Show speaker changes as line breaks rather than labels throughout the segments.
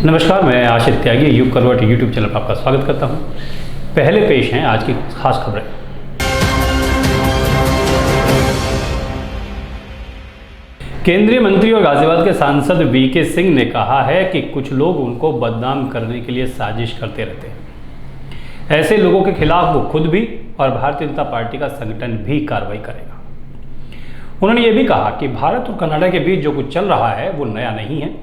नमस्कार, मैं आशिष त्यागी युग करवट यूट्यूब चैनल पर आपका स्वागत करता हूं। पहले पेश हैं आज की खास खबरें। केंद्रीय मंत्री और गाजियाबाद के सांसद वीके सिंह ने कहा है कि कुछ लोग उनको बदनाम करने के लिए साजिश करते रहते हैं। ऐसे लोगों के खिलाफ वो खुद भी और भारतीय जनता पार्टी का संगठन भी कार्रवाई करेगा। उन्होंने ये भी कहा कि भारत और कनाडा के बीच जो कुछ चल रहा है वो नया नहीं है,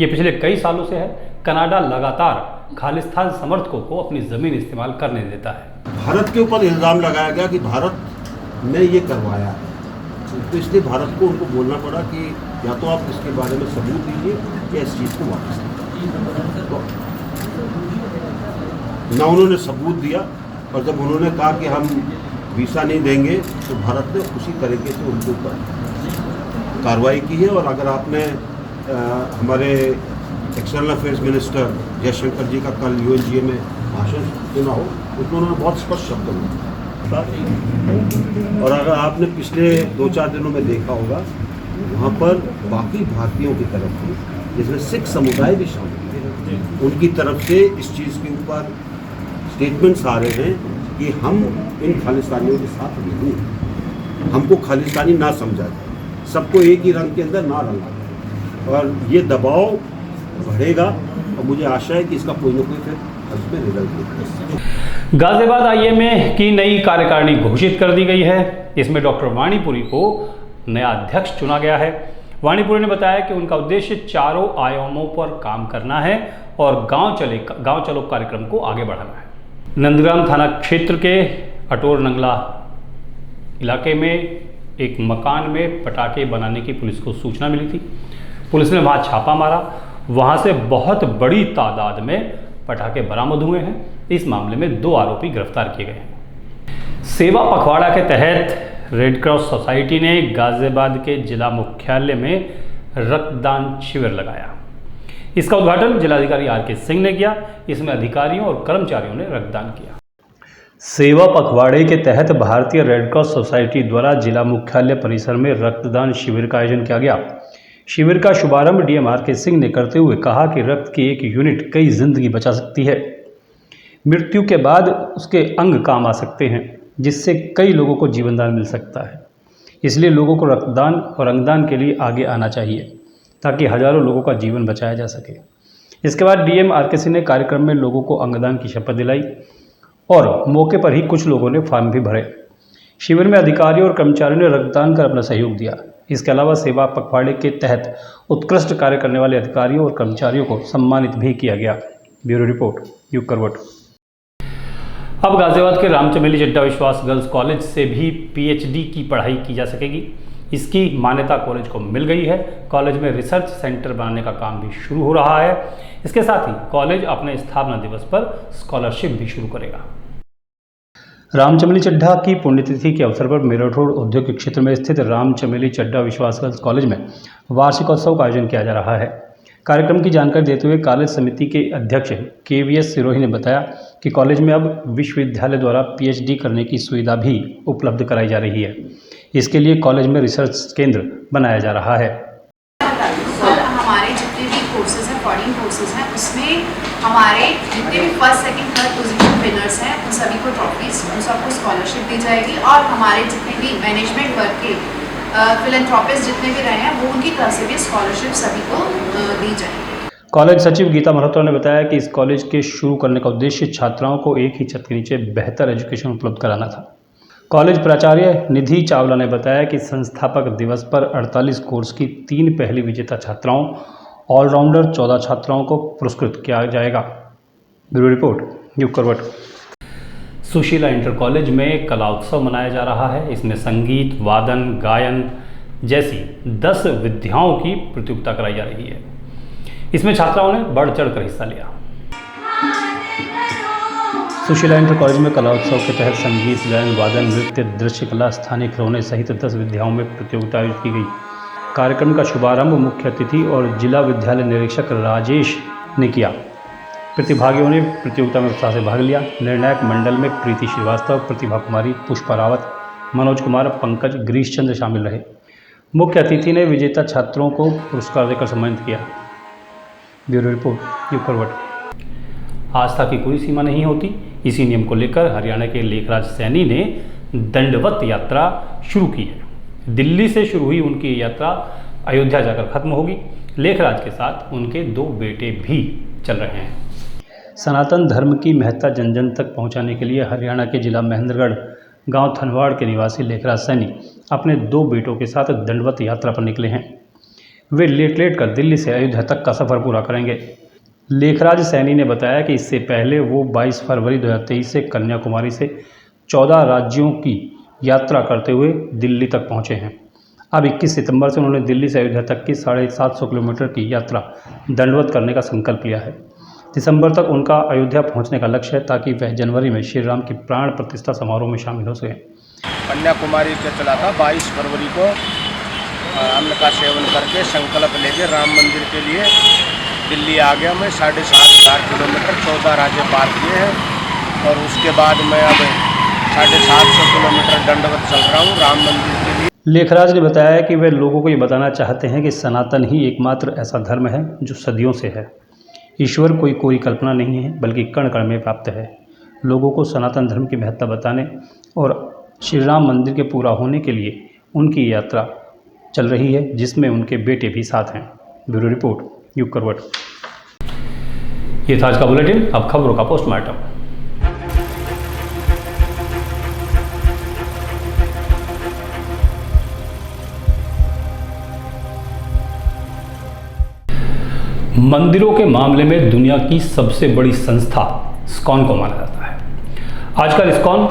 ये पिछले कई सालों से है। कनाडा लगातार खालिस्तान समर्थकों को अपनी जमीन इस्तेमाल करने देता है।
भारत के ऊपर इल्ज़ाम लगाया गया कि भारत ने ये करवाया है, तो इसलिए भारत को उनको बोलना पड़ा कि या तो आप इसके बारे में सबूत दीजिए या इस चीज़ को वापस लीजिए। तो ना उन्होंने सबूत दिया, और जब उन्होंने कहा कि हम वीज़ा नहीं देंगे तो भारत ने उसी तरीके से उनके ऊपर कार्रवाई की है। और अगर आपने हमारे एक्सटर्नल अफेयर्स मिनिस्टर जयशंकर जी का कल यूएनजीए में भाषण सुना हो, उसमें उन्होंने बहुत स्पष्ट शब्दों में और अगर आपने पिछले 2-4 दिनों में देखा होगा, वहाँ पर बाकी भारतीयों की तरफ से, जिसमें सिख समुदाय भी शामिल है, उनकी तरफ से इस चीज़ के ऊपर स्टेटमेंट्स आ रहे हैं कि हम इन खालिस्तानियों के साथ नहीं हैं, हमको खालिस्तानी ना समझा जाए, सबको एक ही रंग के अंदर ना रंगा जाए। और ये दबाव बढ़ेगा और मुझे आशा है कि इसका कोई ना कोई फिर अंत में रिजल्ट निकलेगा।
गाजियाबाद आईएमए की नई कार्यकारिणी घोषित कर दी गई है। इसमें डॉक्टर वाणीपुरी को नया अध्यक्ष चुना गया है। वाणीपुरी ने बताया कि उनका उद्देश्य चारों आयामों पर काम करना है और गांव चलो कार्यक्रम को आगे बढ़ाना है। नंदग्राम थाना क्षेत्र के अटोर नंगला इलाके में एक मकान में पटाखे बनाने की पुलिस को सूचना मिली थी। पुलिस ने वहां छापा मारा, वहां से बहुत बड़ी तादाद में पटाखे बरामद हुए हैं। इस मामले में 2 आरोपी गिरफ्तार किए गए हैं। सेवा पखवाड़ा के तहत रेड क्रॉस सोसाइटी ने गाजियाबाद के जिला मुख्यालय में रक्तदान शिविर लगाया। इसका उद्घाटन जिलाधिकारी आर.के. सिंह ने किया। इसमें अधिकारियों और कर्मचारियों ने रक्तदान किया। सेवा पखवाड़े के तहत भारतीय रेड क्रॉस सोसाइटी द्वारा जिला मुख्यालय परिसर में रक्तदान शिविर का आयोजन किया गया। शिविर का शुभारंभ डीएम आर.के. सिंह ने करते हुए कहा कि रक्त की एक यूनिट कई जिंदगी बचा सकती है। मृत्यु के बाद उसके अंग काम आ सकते हैं, जिससे कई लोगों को जीवनदान मिल सकता है। इसलिए लोगों को रक्तदान और अंगदान के लिए आगे आना चाहिए, ताकि हजारों लोगों का जीवन बचाया जा सके। इसके बाद डीएम आर.के. सिंह ने कार्यक्रम में लोगों को अंगदान की शपथ दिलाई और मौके पर ही कुछ लोगों ने फॉर्म भी भरे। शिविर में अधिकारियों और कर्मचारियों ने रक्तदान कर अपना सहयोग दिया। इसके अलावा सेवा पखवाड़े के तहत उत्कृष्ट कार्य करने वाले अधिकारियों और कर्मचारियों को सम्मानित भी किया गया। ब्यूरो रिपोर्ट, युग करवट। अब गाजियाबाद के रामचमेली चड्ढा विश्वास गर्ल्स कॉलेज से भी पीएचडी की पढ़ाई की जा सकेगी। इसकी मान्यता कॉलेज को मिल गई है। कॉलेज में रिसर्च सेंटर बनाने का काम भी शुरू हो रहा है। इसके साथ ही कॉलेज अपने स्थापना दिवस पर स्कॉलरशिप भी शुरू करेगा। रामचमेली चड्ढा की पुण्यतिथि के अवसर पर मेरठ रोड औद्योगिक क्षेत्र में स्थित रामचमेली चड्ढा विश्वास गर्ल्स कॉलेज में वार्षिकोत्सव का आयोजन किया जा रहा है। कार्यक्रम की जानकारी देते हुए कॉलेज समिति के अध्यक्ष केवीएस सिरोही ने बताया कि कॉलेज में अब विश्वविद्यालय द्वारा पीएचडी करने की सुविधा भी उपलब्ध कराई जा रही है। इसके लिए कॉलेज में रिसर्च केंद्र बनाया जा रहा है।
हमारे जितने भी कोर्सेज हैं, 14 कोर्सेज हैं, उसमें हमारे जितने भी first second third position winners हैं, उन सभी को ट्रॉफीज, उन सबको स्कॉलरशिप दी जाएगी। और हमारे जितने भी मैनेजमेंट वर्क के फिलैंथ्रोपिस्ट जितने भी रहे हैं, वो उनकी तरफ से भी स्कॉलरशिप सभी को दी जाएगी।
कॉलेज सचिव गीता मल्होत्रा ने बताया कि इस कॉलेज के शुरू करने का उद्देश्य छात्राओं को एक ही छत के नीचे बेहतर एजुकेशन उपलब्ध कराना था। कॉलेज प्राचार्य निधि चावला ने बताया कि संस्थापक दिवस पर 48 कोर्स की 3 पहली विजेता छात्राओं, ऑलराउंडर 14 छात्राओं को पुरस्कृत किया जाएगा। ब्यूरो रिपोर्ट, युग करवट। सुशीला इंटर कॉलेज में कला उत्सव मनाया जा रहा है। इसमें संगीत, वादन, गायन जैसी 10 विधाओं की प्रतियोगिता कराई जा रही है। इसमें छात्राओं ने बढ़ चढ़ कर हिस्सा लिया। सुशीला इंटर कॉलेज में कला उत्सव के तहत संगीत, गायन, वादन, नृत्य, दृश्य कला, स्थानीय खिलौने सहित 10 विधाओं में प्रतियोगिता आयोजित की गई। कार्यक्रम का शुभारंभ मुख्य अतिथि और जिला विद्यालय निरीक्षक राजेश ने किया। प्रतिभागियों ने प्रतियोगिता में उत्साह से भाग लिया। निर्णायक मंडल में प्रीति श्रीवास्तव, प्रतिभा कुमारी, पुष्पा रावत, मनोज कुमार, पंकज, गिरीश चंद्र शामिल रहे। मुख्य अतिथि ने विजेता छात्रों को पुरस्कार देकर सम्मानित किया। ब्यूरो रिपोर्ट, यूग करवट। आस्था की कोई सीमा नहीं होती, इसी नियम को लेकर हरियाणा के लेखराज सैनी ने दंडवत यात्रा शुरू की है। दिल्ली से शुरू हुई उनकी यात्रा अयोध्या जाकर खत्म होगी। लेखराज के साथ उनके 2 बेटे भी चल रहे हैं। सनातन धर्म की महत्ता जन जन तक पहुंचाने के लिए हरियाणा के जिला महेंद्रगढ़ गांव थनवाड़ के निवासी लेखराज सैनी अपने 2 बेटों के साथ दंडवत यात्रा पर निकले हैं। वे लेट लेट कर दिल्ली से अयोध्या तक का सफ़र पूरा करेंगे। लेखराज सैनी ने बताया कि इससे पहले वो 22 फरवरी 2023 से कन्याकुमारी से 14 राज्यों की यात्रा करते हुए दिल्ली तक पहुंचे हैं। अब 21 सितंबर से उन्होंने दिल्ली से अयोध्या तक की 750 किलोमीटर की यात्रा दंडवत करने का संकल्प लिया है। दिसंबर तक उनका अयोध्या पहुंचने का लक्ष्य है ताकि वह जनवरी में श्री राम की प्राण प्रतिष्ठा समारोह में शामिल हो सकें।
कन्याकुमारी से चला था। 22 फरवरी को अन्न का सेवन करके संकल्प लेके राम मंदिर के लिए दिल्ली आ गया। मैं 7,500 किलोमीटर 14 राज्य पार किए हैं और उसके बाद मैं अब 750 किलोमीटर दंडवत चल रहा हूँ राम मंदिर के लिए।
लेखराज ने बताया कि वे लोगों को ये बताना चाहते हैं कि सनातन ही एकमात्र ऐसा धर्म है जो सदियों से है। ईश्वर कोई कोई कल्पना नहीं है बल्कि कण कण में प्राप्त है। लोगों को सनातन धर्म की महत्ता बताने और श्री राम मंदिर के पूरा होने के लिए उनकी यात्रा चल रही है, जिसमें उनके बेटे भी साथ हैं। ब्यूरो रिपोर्ट, यूग करवट। ये था आज का बुलेटिन। अब खबरों का पोस्टमार्टम। मंदिरों के मामले में दुनिया की सबसे बड़ी संस्था इस्कॉन को माना जाता है। आजकल इस्कॉन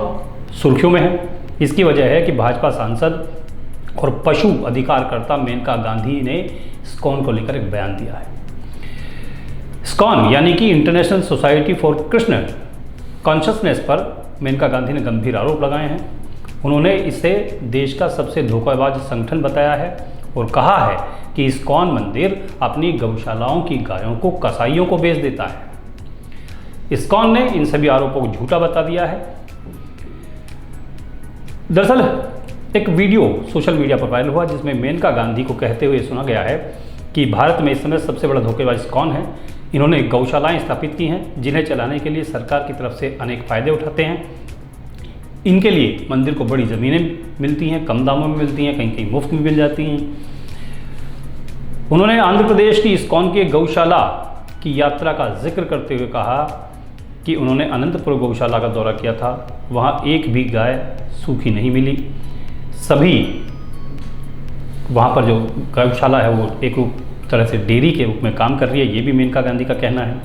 सुर्खियों में है। इसकी वजह है कि भाजपा सांसद और पशु अधिकारकर्ता मेनका गांधी ने इस्कॉन को लेकर एक बयान दिया है। इस्कॉन यानी कि international society for Krishna consciousness पर मेनका गांधी ने गंभीर आरोप लगाए हैं। उन्होंने इसे देश का सबसे धोखेबाज संगठन बताया है और कहा है कि इस्कॉन मंदिर अपनी गौशालाओं की गायों को कसाईयों को बेच देता है। इस्कॉन ने इन सभी आरोपों को झूठा बता दिया है। दरअसल एक वीडियो सोशल मीडिया पर वायरल हुआ जिसमें मेनका गांधी को कहते हुए सुना गया है कि भारत में इस समय सबसे बड़ा धोखेबाज इस्कॉन है। इन्होंने गौशालाएं स्थापित की हैं जिन्हें चलाने के लिए सरकार की तरफ से अनेक फ़ायदे उठाते हैं। इनके लिए मंदिर को बड़ी ज़मीनें मिलती हैं, कम दामों में मिलती हैं, कहीं कहीं मुफ्त में मिल जाती हैं। उन्होंने आंध्र प्रदेश की इस्कॉन के गौशाला की यात्रा का जिक्र करते हुए कहा कि उन्होंने अनंतपुर गौशाला का दौरा किया था। वहाँ एक भी गाय सूखी नहीं मिली। सभी वहाँ पर जो गौशाला है वो एक तरह से डेयरी के रूप में काम कर रही है। ये भी मेनका गांधी का कहना है।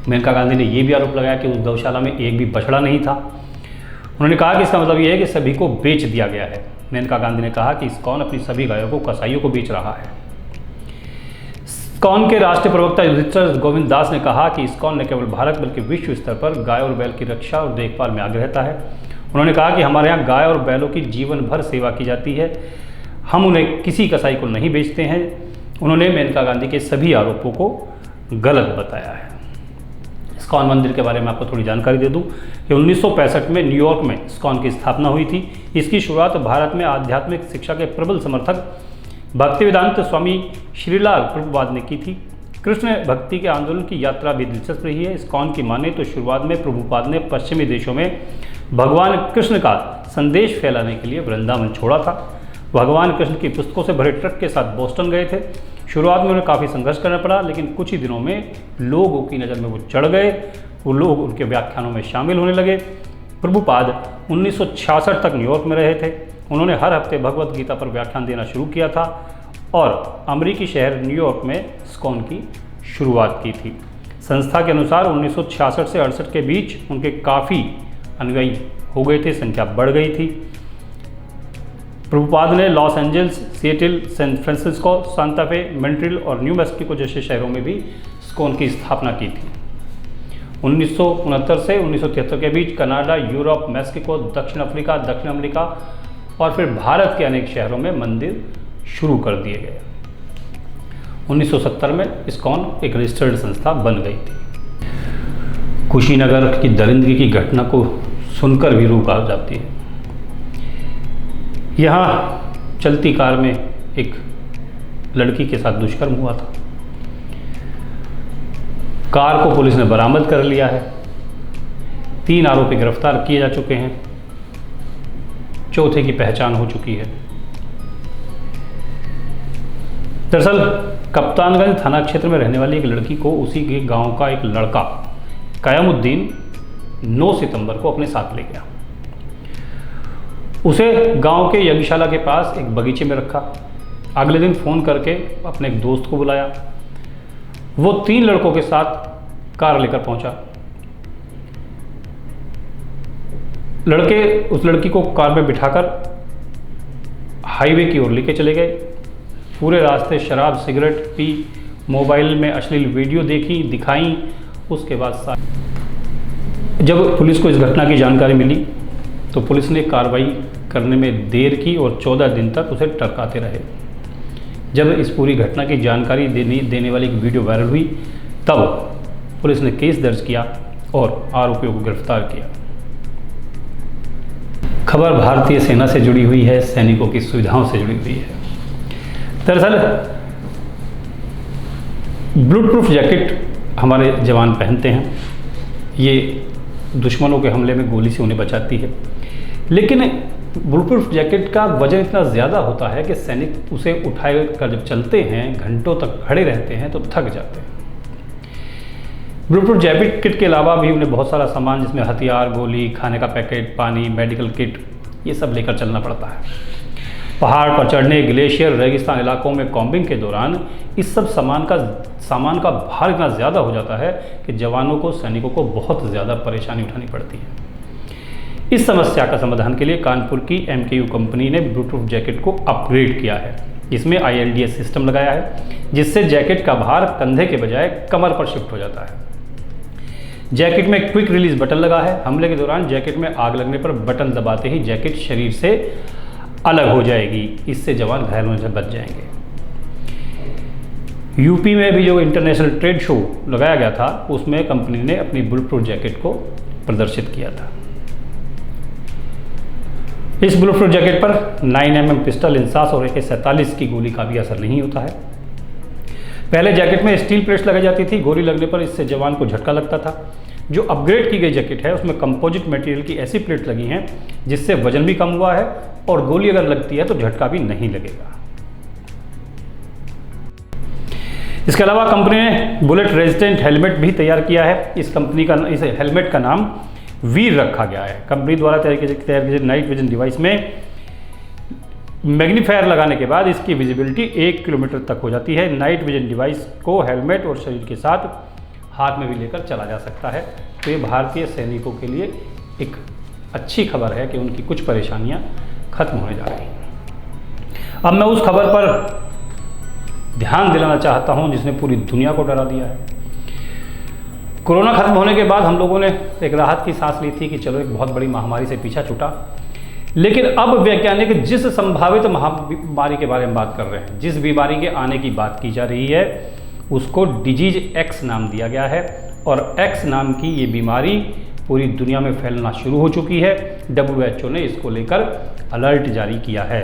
मेनका गांधी ने ये भी आरोप लगाया कि उस गौशाला में एक भी बछड़ा नहीं था। उन्होंने कहा कि इसका मतलब ये है कि सभी को बेच दिया गया है। मेनका गांधी ने कहा कि इस्कॉन अपनी सभी गायों को कसाईयों को बेच रहा है। इस्कॉन के राष्ट्रीय प्रवक्ता युधिष्ठिर गोविंद दास ने कहा कि इस्कॉन न केवल भारत बल्कि विश्व स्तर पर गाय और बैल की रक्षा और देखभाल में आगे रहता है। उन्होंने कहा कि हमारे यहाँ गाय और बैलों की जीवन भर सेवा की जाती है। हम उन्हें किसी कसाई को नहीं बेचते हैं। उन्होंने मेनका गांधी के सभी आरोपों को गलत बताया है। इस्कॉन मंदिर के बारे में आपको थोड़ी जानकारी दे दूं कि 1965 में न्यूयॉर्क में इस्कॉन की स्थापना हुई थी। इसकी शुरुआत भारत में आध्यात्मिक शिक्षा के प्रबल समर्थक भक्तिवेदांत स्वामी श्रीलाल प्रभुपाद ने की थी। कृष्ण भक्ति के आंदोलन की यात्रा भी दिलचस्प रही है। इस्कॉन की माने तो शुरुआत में प्रभुपाद ने पश्चिमी देशों में भगवान कृष्ण का संदेश फैलाने के लिए वृंदावन छोड़ा था। भगवान कृष्ण की पुस्तकों से भरे ट्रक के साथ बोस्टन गए थे। शुरुआत में उन्हें काफ़ी संघर्ष करना पड़ा, लेकिन कुछ ही दिनों में लोगों की नज़र में वो चढ़ गए। वो लोग उनके व्याख्यानों में शामिल होने लगे। प्रभुपाद 1966 तक न्यूयॉर्क में रहे थे। उन्होंने हर हफ्ते भगवत गीता पर व्याख्यान देना शुरू किया था और अमेरिकी शहर न्यूयॉर्क में इस्कॉन की शुरुआत की थी। संस्था के अनुसार 1966 से 68 के बीच उनके काफ़ी अनुयायी हो गए थे, संख्या बढ़ गई थी। प्रभुपाद ने Los Angeles, Seattle, San Francisco, Santa Fe, Montreal और न्यू मैक्सिको जैसे शहरों में भी इस्कॉन की स्थापना की थी। 1969 से 1973 के बीच कनाडा, यूरोप, मैक्सिको, दक्षिण अफ्रीका, दक्षिण अमेरिका और फिर भारत के अनेक शहरों में मंदिर शुरू कर दिए गए। 1970 में इस्कॉन एक रजिस्टर्ड संस्था बन गई थी। कुशीनगर की दरिंदगी की घटना को सुनकर भी रूह कांप जाती है। यहाँ चलती कार में एक लड़की के साथ दुष्कर्म हुआ था। कार को पुलिस ने बरामद कर लिया है। 3 आरोपी गिरफ्तार किए जा चुके हैं, चौथे की पहचान हो चुकी है। दरअसल कप्तानगंज थाना क्षेत्र में रहने वाली एक लड़की को उसी के गांव का एक लड़का कयामुद्दीन 9 सितंबर को अपने साथ ले गया। उसे गांव के यज्ञशाला के पास एक बगीचे में रखा। अगले दिन फ़ोन करके अपने एक दोस्त को बुलाया। वो 3 लड़कों के साथ कार लेकर पहुंचा। लड़के उस लड़की को कार में बिठाकर हाईवे की ओर लेके चले गए। पूरे रास्ते शराब सिगरेट पी, मोबाइल में अश्लील वीडियो देखी दिखाई। उसके बाद जब पुलिस को इस घटना की जानकारी मिली तो पुलिस ने कार्रवाई करने में देर की और 14 दिन तक उसे टरकाते रहे। जब इस पूरी घटना की जानकारी देने वाली एक वीडियो वायरल हुई तब पुलिस ने केस दर्ज किया और आरोपियों को गिरफ्तार किया। खबर भारतीय सेना से जुड़ी हुई है, सैनिकों की सुविधाओं से जुड़ी हुई है। दरअसल बुलेट प्रूफ जैकेट हमारे जवान पहनते हैं, ये दुश्मनों के हमले में गोली से उन्हें बचाती है। लेकिन बुलेट प्रूफ जैकेट का वजन इतना ज़्यादा होता है कि सैनिक उसे उठाए कर जब चलते हैं, घंटों तक खड़े रहते हैं तो थक जाते हैं। बुलेट प्रूफ जैकेट के अलावा भी उन्हें बहुत सारा सामान जिसमें हथियार, गोली, खाने का पैकेट, पानी, मेडिकल किट, ये सब लेकर चलना पड़ता है। पहाड़ पर चढ़ने, ग्लेशियर, रेगिस्तान इलाकों में कॉम्बिंग के दौरान इस सब सामान का भार इतना ज़्यादा हो जाता है कि जवानों को, सैनिकों को बहुत ज़्यादा परेशानी उठानी पड़ती है। इस समस्या का समाधान के लिए कानपुर की MKU कंपनी ने बुलेट प्रूफ जैकेट को अपग्रेड किया है। इसमें ILDS सिस्टम लगाया है जिससे जैकेट का भार कंधे के बजाय कमर पर शिफ्ट हो जाता है। जैकेट में क्विक रिलीज बटन लगा है। हमले के दौरान जैकेट में आग लगने पर बटन दबाते ही जैकेट शरीर से अलग हो जाएगी। इससे जवान घायल होने से बच जाएंगे। यूपी में भी जो इंटरनेशनल ट्रेड शो लगाया गया था उसमें कंपनी ने अपनी बुलेट प्रूफ जैकेट को प्रदर्शित किया था। इस बुलेट प्रूफ जैकेट पर 9mm पिस्टल, इंसास और AK-47 की गोली का भी असर नहीं होता है। पहले जैकेट में स्टील प्लेट्स लगाई जाती थी, गोली लगने पर इससे जवान को झटका लगता था। जो अपग्रेड की गई जैकेट है उसमें कंपोजिट मटेरियल की ऐसी प्लेट लगी हैं जिससे वजन भी कम हुआ है और गोली अगर लगती है तो झटका भी नहीं लगेगा। इसके अलावा कंपनी ने बुलेट रेजिस्टेंट हेलमेट भी तैयार किया है। इस हेलमेट का नाम वीर रखा गया है। कंपनी द्वारा तैयार किए नाइट विजन डिवाइस में मैग्नीफायर लगाने के बाद इसकी विजिबिलिटी 1 किलोमीटर तक हो जाती है। नाइट विजन डिवाइस को हेलमेट और शरीर के साथ हाथ में भी लेकर चला जा सकता है। तो ये भारतीय सैनिकों के लिए एक अच्छी खबर है कि उनकी कुछ परेशानियां खत्म होने जा रही हैं। अब मैं उस खबर पर ध्यान दिलाना चाहता हूं जिसने पूरी दुनिया को डरा दिया है। कोरोना खत्म होने के बाद हम लोगों ने एक राहत की सांस ली थी कि चलो एक बहुत बड़ी महामारी से पीछा छूटा। लेकिन अब वैज्ञानिक जिस संभावित महामारी के बारे में बात कर रहे हैं, जिस बीमारी के आने की बात की जा रही है, उसको डिजीज X नाम दिया गया है और X नाम की ये बीमारी पूरी दुनिया में फैलना शुरू हो चुकी है। WHO ने इसको लेकर अलर्ट जारी किया है।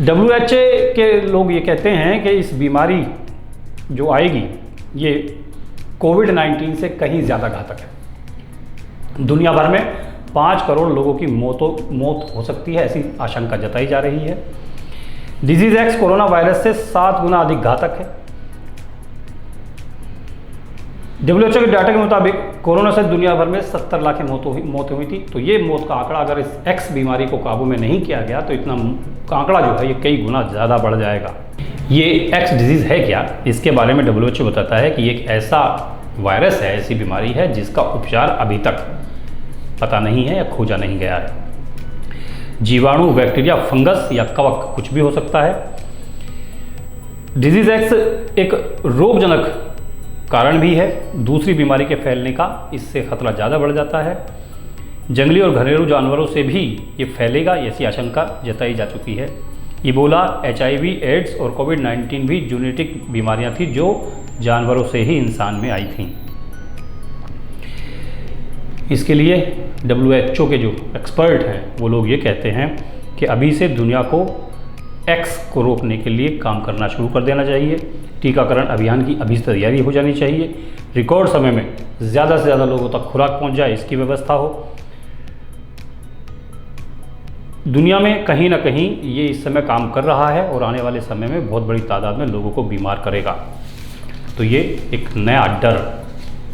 WHO के लोग ये कहते हैं कि इस बीमारी जो आएगी ये कोविड-19 से कहीं ज़्यादा घातक है। दुनिया भर में 5 करोड़ लोगों की मौत हो सकती है, ऐसी आशंका जताई जा रही है। डिजीज X कोरोना वायरस से 7 गुना अधिक घातक है। WHO के डाटा के मुताबिक कोरोना से दुनिया भर में 70 लाख मौतें हुई थी। तो ये मौत का आंकड़ा अगर इस X बीमारी को काबू में नहीं किया गया तो इतना आंकड़ा जो है ये कई गुना ज़्यादा बढ़ जाएगा। ये X डिजीज़ है क्या, इसके बारे में WHO बताता है कि ये एक ऐसा वायरस है, ऐसी बीमारी है जिसका उपचार अभी तक पता नहीं है या खोजा नहीं गया है। जीवाणु, बैक्टीरिया, फंगस या कवक कुछ भी हो सकता है। डिजीज X एक रोगजनक कारण भी है दूसरी बीमारी के फैलने का, इससे खतरा ज़्यादा बढ़ जाता है। जंगली और घरेलू जानवरों से भी ये फैलेगा, ऐसी आशंका जताई जा चुकी है। इबोला, HIV, एड्स और कोविड-19 भी जेनेटिक बीमारियां थी जो जानवरों से ही इंसान में आई थीं। इसके लिए WHO के जो एक्सपर्ट हैं वो लोग ये कहते हैं कि अभी से दुनिया को एक्स को रोकने के लिए काम करना शुरू कर देना चाहिए। टीकाकरण अभियान की अभी से तैयारी हो जानी चाहिए। रिकॉर्ड समय में ज़्यादा से ज़्यादा लोगों तक खुराक पहुंच जाए, इसकी व्यवस्था हो। दुनिया में कहीं ना कहीं ये इस समय काम कर रहा है और आने वाले समय में बहुत बड़ी तादाद में लोगों को बीमार करेगा। तो ये एक नया डर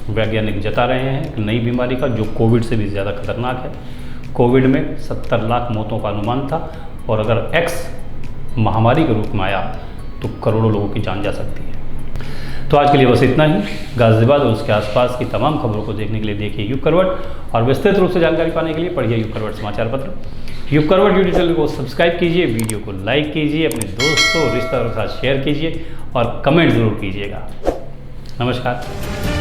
वैज्ञानिक जता रहे हैं, एक नई बीमारी का, जो कोविड से भी ज़्यादा खतरनाक है। कोविड में 70 लाख मौतों का अनुमान था, और अगर एक्स महामारी के रूप में आया तो करोड़ों लोगों की जान जा सकती है। तो आज के लिए बस इतना ही। गाजियाबाद और उसके आसपास की तमाम खबरों को देखने के लिए देखिए युग करवट, और विस्तृत रूप से जानकारी पाने के लिए पढ़िए युग करवट समाचार पत्र। युग करवट यूट्यूब चैनल को सब्सक्राइब कीजिए, वीडियो को लाइक कीजिए, अपने दोस्तों रिश्तेदारों के साथ शेयर कीजिए और कमेंट ज़रूर कीजिएगा। नमस्कार।